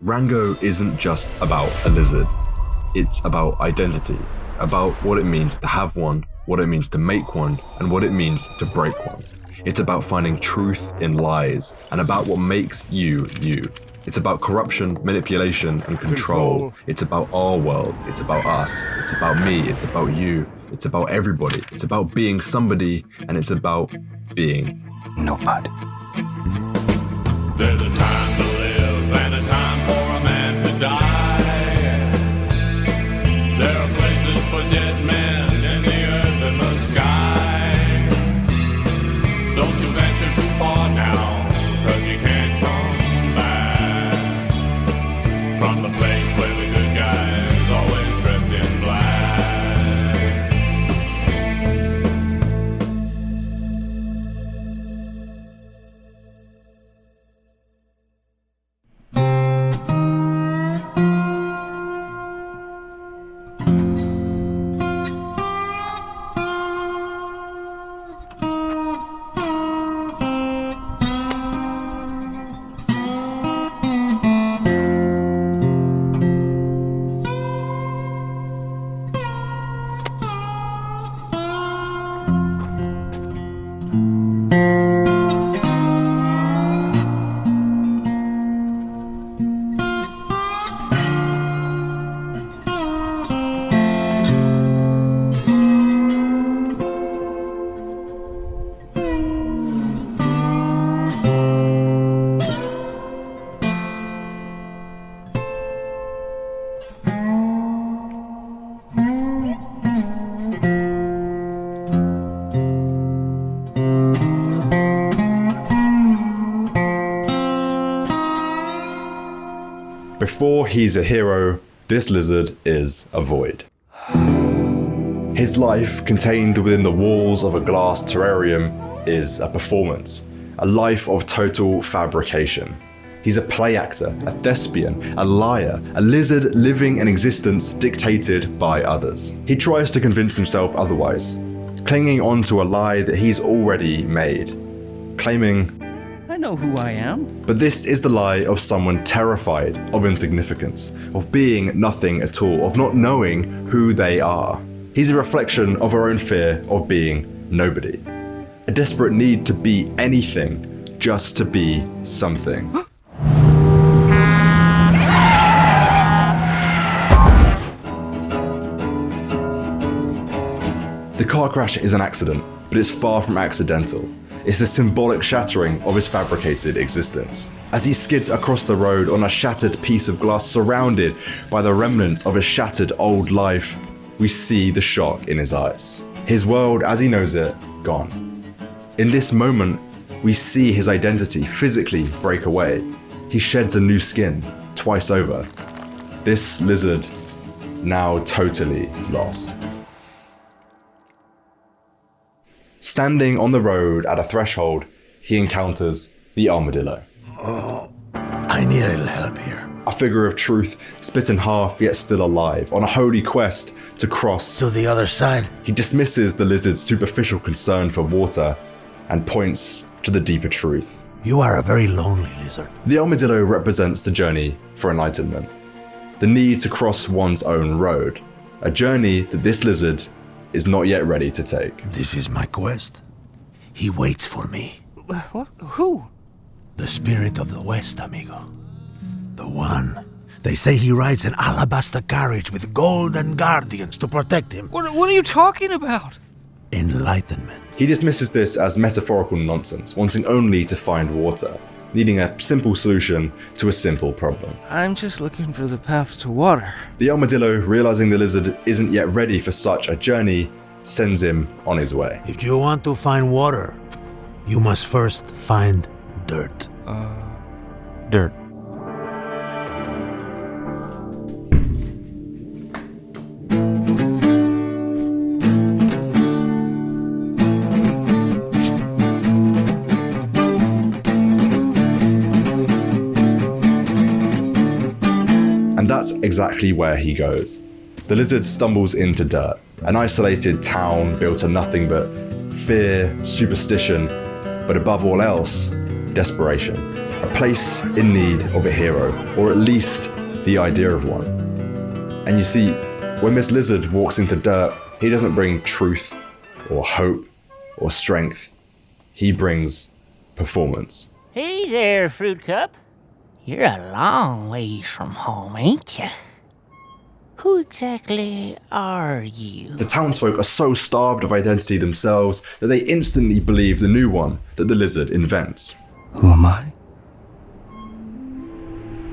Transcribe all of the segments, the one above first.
Rango isn't just about a lizard. It's about identity, about what it means to have one, what it means to make one, and what it means to break one. It's about finding truth in lies, and about what makes you, you. It's about corruption, manipulation, and control. It's about our world. It's about us. It's about me. It's about you. It's about everybody. It's about being somebody, and it's about being nobody. There's a time to live and a time for a man to die. There are places for dead men in the earth and the sky. Don't you venture too far now, 'cause you can't come back from the place where the good guys always dress in black. Before he's a hero, this lizard is a void. His life, contained within the walls of a glass terrarium, is a performance, a life of total fabrication. He's a play actor, a thespian, a liar, a lizard living an existence dictated by others. He tries to convince himself otherwise, clinging on to a lie that he's already made, claiming, I know who I am. but this is the lie of someone terrified of insignificance, of being nothing at all, of not knowing who they are. He's a reflection of our own fear of being nobody. A desperate need to be anything, just to be something. The car crash is an accident, but it's far from accidental. It's the symbolic shattering of his fabricated existence. As he skids across the road on a shattered piece of glass surrounded by the remnants of a shattered old life, we see the shock in his eyes. His world as he knows it, gone. In this moment, we see his identity physically break away. He sheds a new skin, twice over. This lizard, now totally lost. Standing on the road at a threshold, he encounters the armadillo. I need a little help here. A figure of truth, split in half yet still alive, on a holy quest to cross. To the other side. He dismisses the lizard's superficial concern for water and points to the deeper truth. You are a very lonely lizard. The armadillo represents the journey for enlightenment, the need to cross one's own road, a journey that this lizard is not yet ready to take. This is my quest. He waits for me. What? Who? The spirit of the West, amigo. The one. They say he rides an alabaster carriage with golden guardians to protect him. What are you talking about? Enlightenment. He dismisses this as metaphorical nonsense, wanting only to find water, needing a simple solution to a simple problem. I'm just looking for the path to water. The armadillo, realizing the lizard isn't yet ready for such a journey, sends him on his way. If you want to find water, you must first find dirt. Dirt. And that's exactly where he goes. The lizard stumbles into dirt, an isolated town built on nothing but fear, superstition, but above all else, desperation. a place in need of a hero, or at least the idea of one. And you see, when Miss Lizard walks into Dirt, he doesn't bring truth or hope or strength. He brings performance. Hey there, Fruit Cup. You're a long ways from home, ain't ya? Who exactly are you? The townsfolk are so starved of identity themselves that they instantly believe the new one that the lizard invents. Who am I?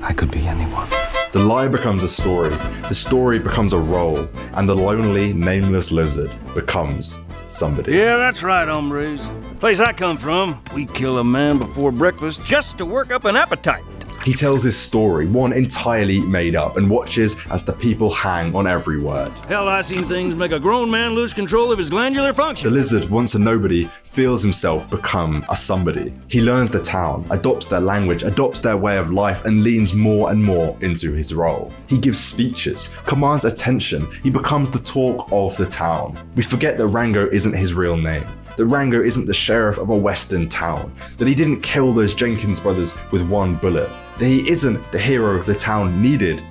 I could be anyone. The lie becomes a story, the story becomes a role, and the lonely, nameless lizard becomes somebody. Yeah, that's right, hombres. The place I come from, we kill a man before breakfast just to work up an appetite. He tells his story, one entirely made up, and watches as the people hang on every word. Hell, I seen things make a grown man lose control of his glandular The function. lizard, once a nobody, feels himself become a somebody. He learns the town, adopts their language, adopts their way of life, and leans more and more into his role. He gives speeches, commands attention, he becomes the talk of the town. We forget that Rango isn't his real name, that Rango isn't the sheriff of a western town, that he didn't kill those Jenkins brothers with one bullet, that he isn't the hero the town needed.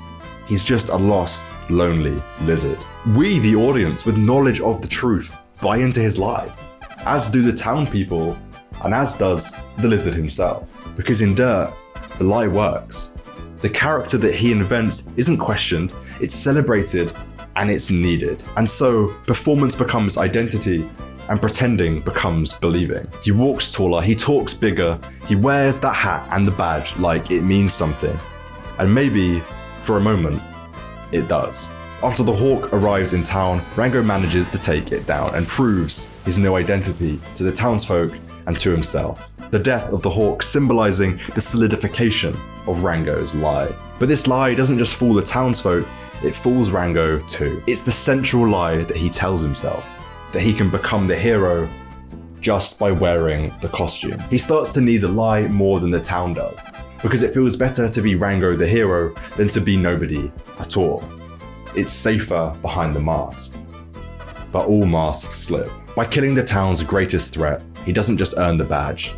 He's just a lost, lonely lizard. We, the audience, with knowledge of the truth, buy into his lie, as do the town people, and as does the lizard himself. Because in Dirt, the lie works. The character that he invents isn't questioned, it's celebrated, and it's needed. And so, performance becomes identity, and pretending becomes believing. He walks taller, he talks bigger, he wears that hat and the badge like it means something. And maybe, for a moment, it does. After the hawk arrives in town, Rango manages to take it down and proves his new identity to the townsfolk and to himself. The death of the hawk symbolizing the solidification of Rango's lie. But this lie doesn't just fool the townsfolk, it fools Rango too. It's the central lie that he tells himself, that he can become the hero just by wearing the costume. He starts to need the lie more than the town does, because it feels better to be Rango the hero than to be nobody at all. It's safer behind the mask. But all masks slip. By killing the town's greatest threat, he doesn't just earn the badge,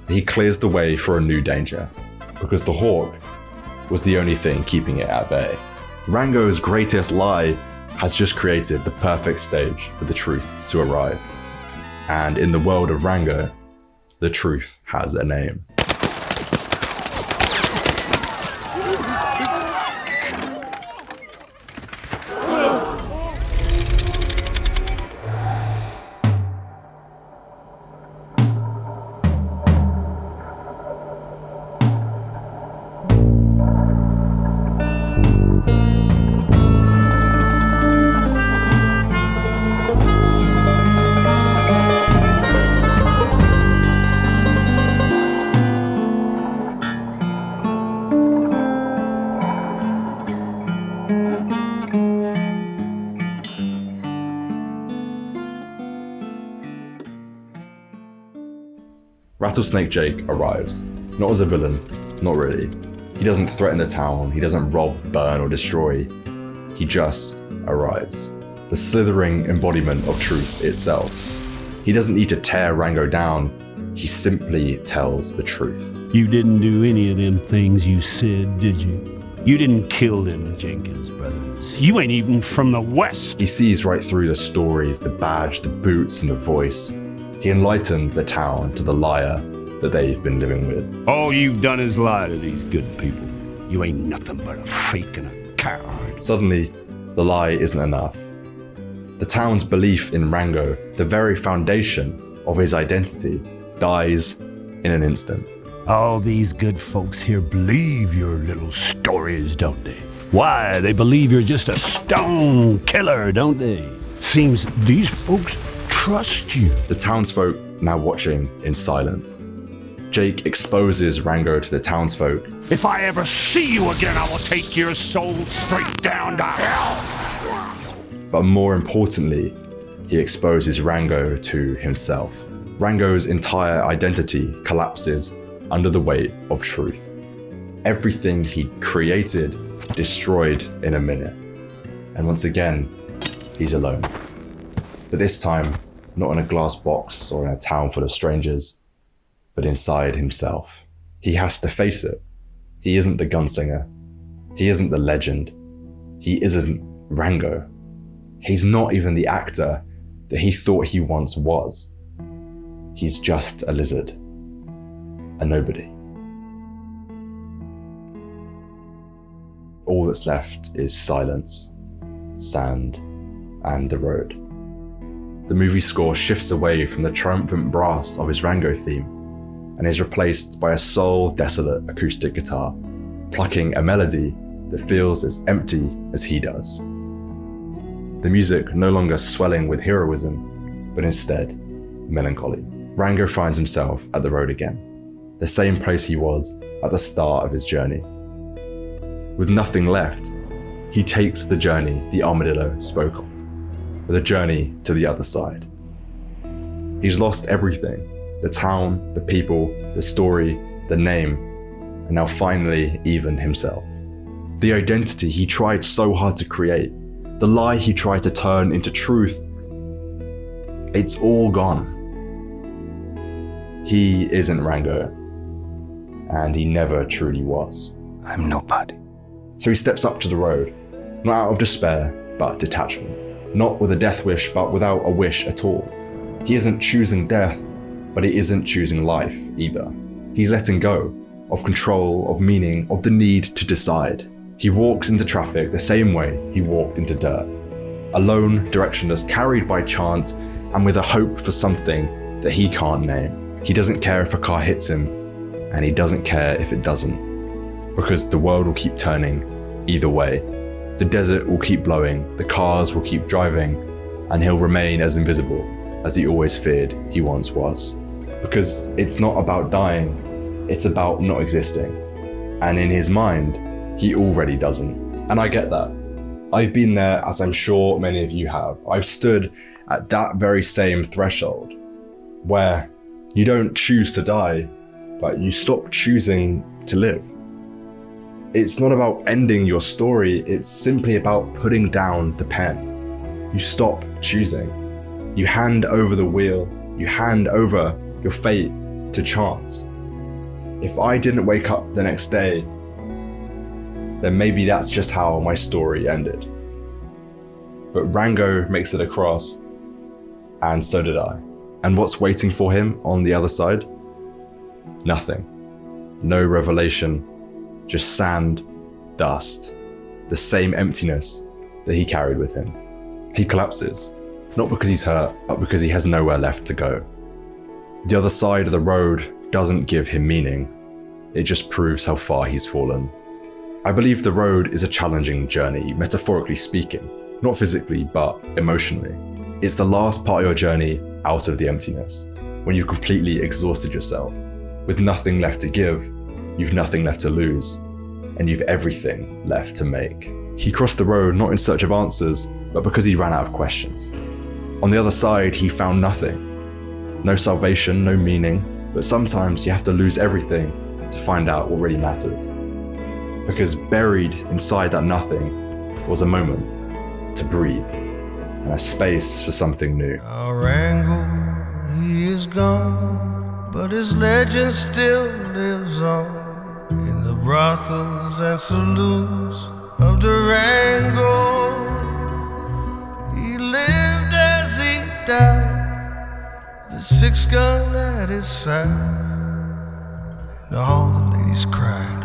he clears the way for a new danger, because the hawk was the only thing keeping it at bay. Rango's greatest lie has just created the perfect stage for the truth to arrive. And in the world of Rango, the truth has a name. Rattlesnake Jake arrives, not as a villain, not really. He doesn't threaten the town, he doesn't rob, burn, or destroy. He just arrives. The slithering embodiment of truth itself. He doesn't need to tear Rango down, he simply tells the truth. You didn't do any of them things you said, did you? You didn't kill them Jenkins brothers. You ain't even from the West. He sees right through the stories, the badge, the boots, and the voice. He enlightens the town to the liar that they've been living with. All you've done is lie to these good people. You ain't nothing but a fake and a coward. Suddenly, the lie isn't enough. The town's belief in Rango, the very foundation of his identity, dies in an instant. All these good folks here believe your little stories, don't they? Why, they believe you're just a stone killer, don't they? Seems these folks trust you. The townsfolk now watching in silence. Jake exposes Rango to the townsfolk. If I ever see you again, I will take your soul straight down to hell. But more importantly, he exposes Rango to himself. Rango's entire identity collapses under the weight of truth. Everything he created, destroyed in a minute. And once again, he's alone. But this time, not in a glass box or in a town full of strangers, but inside himself. He has to face it. He isn't the gunslinger. He isn't the legend. He isn't Rango. He's not even the actor that he thought he once was. He's just a lizard. A nobody. All that's left is silence, sand, and the road. The movie score shifts away from the triumphant brass of his Rango theme and is replaced by a soul-desolate acoustic guitar, plucking a melody that feels as empty as he does. The music no longer swelling with heroism, but instead melancholy. Rango finds himself at the road again, the same place he was at the start of his journey. With nothing left, he takes the journey the armadillo spoke of, the journey to the other side. He's lost everything: the town, the people, the story, the name, and now finally even himself. The identity he tried so hard to create, the lie he tried to turn into truth, it's all gone. He isn't Rango, and he never truly was. I'm nobody. So he steps up to the road, not out of despair, but detachment. Not with a death wish, but without a wish at all. He isn't choosing death, but he isn't choosing life either. He's letting go of control, of meaning, of the need to decide. He walks into traffic the same way he walked into dirt. Alone, directionless, carried by chance, and with a hope for something that he can't name. He doesn't care if a car hits him, and he doesn't care if it doesn't. Because the world will keep turning either way. The desert will keep blowing, the cars will keep driving, and he'll remain as invisible as he always feared he once was. Because it's not about dying, it's about not existing. And in his mind, he already doesn't. And I get that. I've been there, as I'm sure many of you have. I've stood at that very same threshold, where you don't choose to die, but you stop choosing to live. It's not about ending your story, it's simply about putting down the pen. You stop choosing. You hand over the wheel, you hand over your fate to chance. If I didn't wake up the next day, then maybe that's just how my story ended. But Rango makes it across, and so did I. And what's waiting for him on the other side? Nothing. No revelation. Just sand, dust, the same emptiness that he carried with him. He collapses, not because he's hurt, but because he has nowhere left to go. The other side of the road doesn't give him meaning, it just proves how far he's fallen. I believe the road is a challenging journey, metaphorically speaking, not physically, but emotionally. It's the last part of your journey out of the emptiness, when you've completely exhausted yourself. With nothing left to give, you've nothing left to lose, and you've everything left to make. He crossed the road not in search of answers, but because he ran out of questions. On the other side, he found nothing. No salvation, no meaning, but sometimes you have to lose everything to find out what really matters. Because buried inside that nothing was a moment to breathe, and a space for something new. Our Rango, he is gone, but his legend still lives on in the brothels and saloons of Rango. He lived as he died, the 6-gun at his side, and all the ladies cried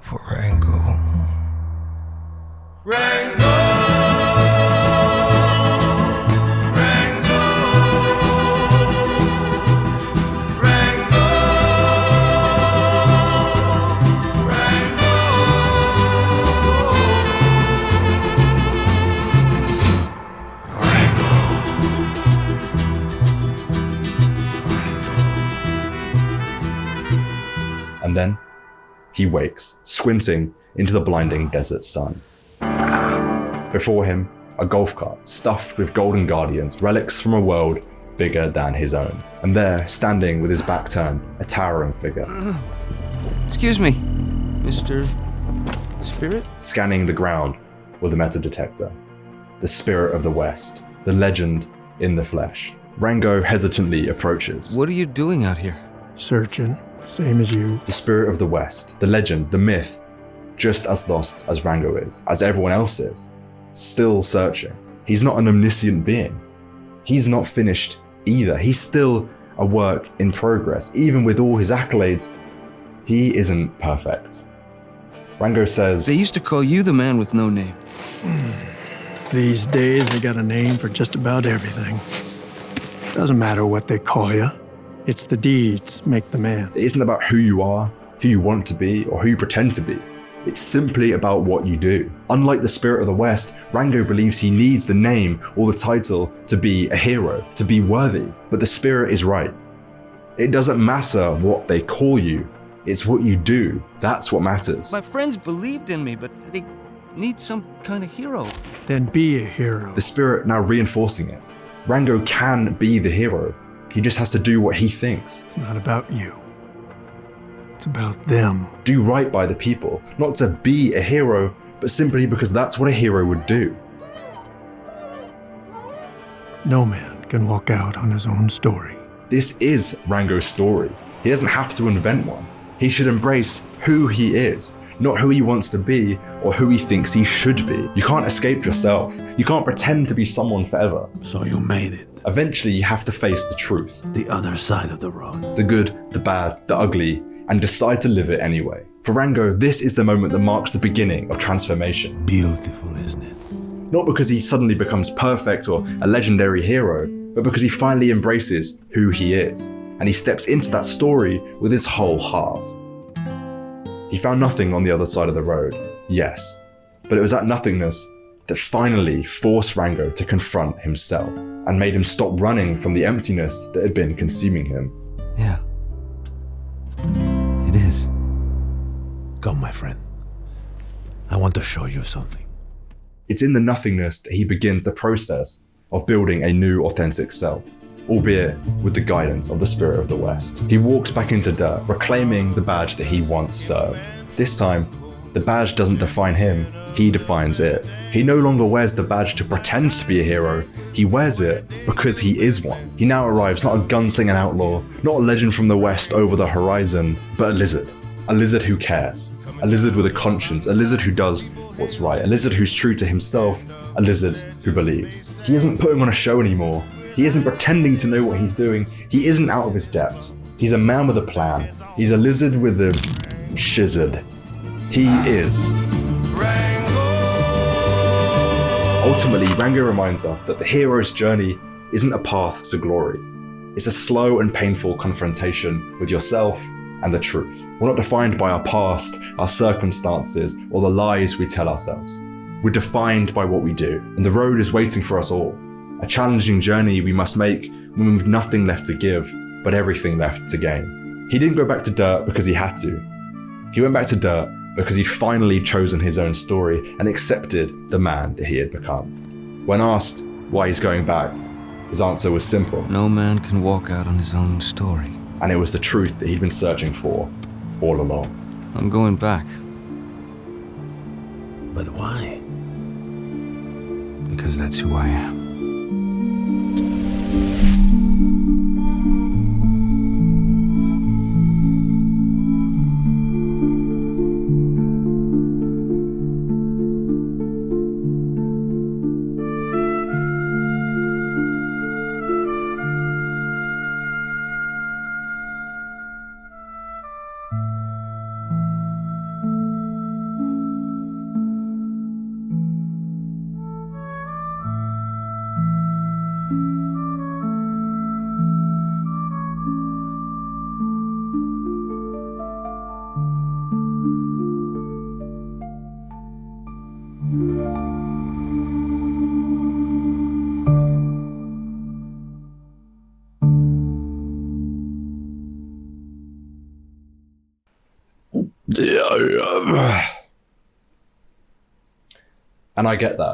for Rango. Rango. And then he wakes, squinting into the blinding desert sun. Before him, a golf cart stuffed with golden guardians, relics from a world bigger than his own. And there, standing with his back turned, a towering figure. Excuse me, Mr. Spirit? Scanning the ground with a metal detector. The spirit of the West, the legend in the flesh. Rango hesitantly approaches. What are you doing out here? Searching, same as you. The spirit of the West, the legend, the myth, just as lost as Rango is, as everyone else is, still searching. He's not an omniscient being. He's not finished either. He's still a work in progress. Even with all his accolades, he isn't perfect. Rango says, They used to call you the man with no name. These days, they got a name for just about everything. Doesn't matter what they call you. It's the deeds make the man. it isn't about who you are, who you want to be, or who you pretend to be. It's simply about what you do. Unlike the spirit of the West, Rango believes he needs the name or the title to be a hero, to be worthy. But the spirit is right. It doesn't matter what they call you, it's what you do. That's what matters. My friends believed in me, but they need some kind of hero. Then be a hero. The spirit now reinforcing it. Rango can be the hero. He just has to do what he thinks. It's not about you. It's about them. Do right by the people, not to be a hero, but simply because that's what a hero would do. No man can walk out on his own story. This is Rango's story. He doesn't have to invent one. He should embrace who he is, not who he wants to be or who he thinks he should be. You can't escape yourself. You can't pretend to be someone forever. So you made it. Eventually, you have to face the truth, The other side of the road. the good, the bad, the ugly, and decide to live it anyway. For Rango, this is the moment that marks the beginning of transformation. Beautiful, isn't it? Not because he suddenly becomes perfect or a legendary hero, but because he finally embraces who he is, and he steps into that story with his whole heart. He found nothing on the other side of the road, yes, but it was that nothingness that finally forced Rango to confront himself and made him stop running from the emptiness that had been consuming him. Yeah. It is. Come, my friend. I want to show you something. It's in the nothingness that he begins the process of building a new authentic self, albeit with the guidance of the spirit of the West. He walks back into dirt, reclaiming the badge that he once served. This time, the badge doesn't define him, he defines it. He no longer wears the badge to pretend to be a hero, he wears it because he is one. He now arrives not a gunslinging outlaw, not a legend from the West over the horizon, but a lizard who cares, a lizard with a conscience, a lizard who does what's right, a lizard who's true to himself, a lizard who believes. He isn't putting on a show anymore. He isn't pretending to know what he's doing. He isn't out of his depth. He's a man with a plan. He's a lizard with a shizzard. He is. Ultimately, Rango reminds us that the hero's journey isn't a path to glory. It's a slow and painful confrontation with yourself and the truth. We're not defined by our past, our circumstances, or the lies we tell ourselves. We're defined by what we do, and the road is waiting for us all. A challenging journey we must make when we've nothing left to give, but everything left to gain. He didn't go back to dirt because he had to. He went back to dirt because he'd finally chosen his own story and accepted the man that he had become. When asked why he's going back, his answer was simple, No man can walk out on his own story. and it was the truth that he'd been searching for all along. I'm going back But why? because that's who I am. And I get that.